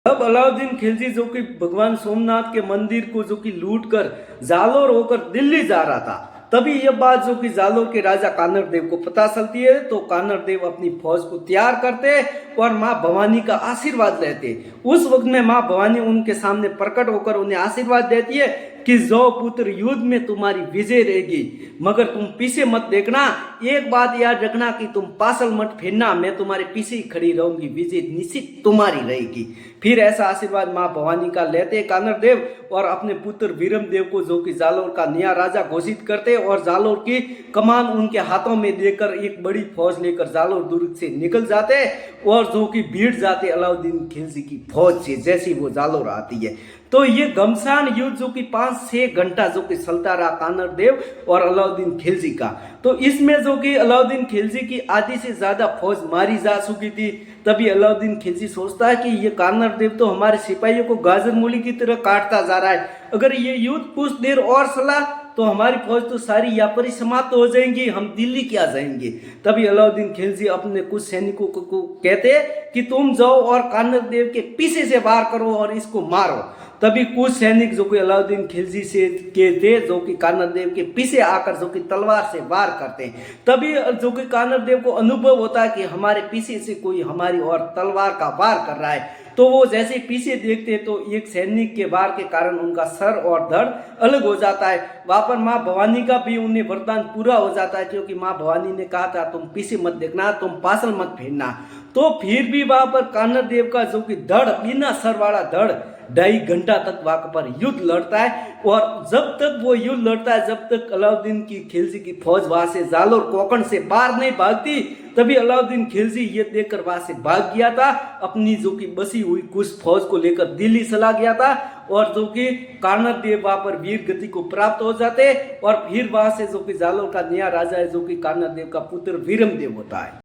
तब अलाउद्दीन खिलजी जो कि भगवान सोमनाथ के मंदिर को जो कि लूट कर जालोर होकर दिल्ली जा रहा था, तभी यह बात जो कि जालोर के राजा कानर देव को पता चलती है। तो कानर देव अपनी फौज को तैयार करते और माँ भवानी का आशीर्वाद लेते। उस वक्त में माँ भवानी उनके सामने प्रकट होकर उन्हें आशीर्वाद देती है कि जो पुत्र युद्ध में तुम्हारी विजय रहेगी, मगर तुम पीछे मत देखना। एक बात याद रखना कि तुम पासल मत फेरना, मैं तुम्हारे पीछे ही खड़ी रहूंगी, विजय निश्चित तुम्हारी रहेगी। फिर ऐसा आशीर्वाद माँ भवानी का लेते कानर देव और अपने पुत्र वीरम देव को जो कि जालोर का नया राजा घोषित करते और जालोर की कमान उनके हाथों में देकर एक बड़ी फौज लेकर जालोर दुर्ग से निकल जाते और जो कि भीड़ जाते अलाउद्दीन खिलजी की फौज से जैसी वो जालोर आती है। तो ये घमसान युद्ध जो कि 5-6 घंटा जो कि चलता रहा कानर देव और अलाउद्दीन खिलजी का। तो इसमें जो कि अलाउद्दीन खिलजी की आधी से ज्यादा फौज मारी जा चुकी थी। तभी अलाउद्दीन खिलजी सोचता है कि ये कानर देव तो हमारे सिपाहियों को गाजर मूली की तरह काटता जा रहा है, अगर ये युद्ध कुछ देर और चला तो हमारी फौज तो सारी यहाँ पर ही समाप्त हो जाएंगी, हम दिल्ली क्या जाएंगे। तभी अलाउद्दीन खिलजी अपने कुछ सैनिकों को कहते कि तुम जाओ और कानर देव के पीछे से वार करो और इसको मारो। तभी कुछ सैनिक जो कि अलाउद्दीन खिलजी से के थे जो कि कानर देव के पीछे आकर जो कि तलवार से वार करते हैं। तभी जो कि कानर देव को अनुभव होता है कि हमारे पीछे से कोई हमारी और तलवार का वार कर रहा है। तो वो जैसे पीछे देखते तो एक सैनिक के वार के कारण उनका सर और धड़ अलग हो जाता है। वहां पर माँ भवानी का भी उन्हें वरदान पूरा हो जाता है, क्योंकि माँ भवानी ने कहा था तुम पीछे मत देखना, तुम पासल मत फेरना। तो फिर भी वहां पर कानर देव का जो कि धड़ बिना सर वाला धड़ 2.5 घंटा तक वहां पर युद्ध लड़ता है। और जब तक वो युद्ध लड़ता है, जब तक अलाउद्दीन की खिलजी की फौज वहां से जालोर कोकण से बाहर नहीं भागती, तभी अलाउद्दीन खिलजी ये देखकर वहां से भाग गया था। अपनी जो कि बसी हुई कुछ फौज को लेकर दिल्ली चला गया था और जो कि कानर देव वहां पर वीर गति को प्राप्त हो जाते और फिर वहां से जो कि जालोर का नया राजा है जो कि कानर देव का पुत्र वीरम देव होता है।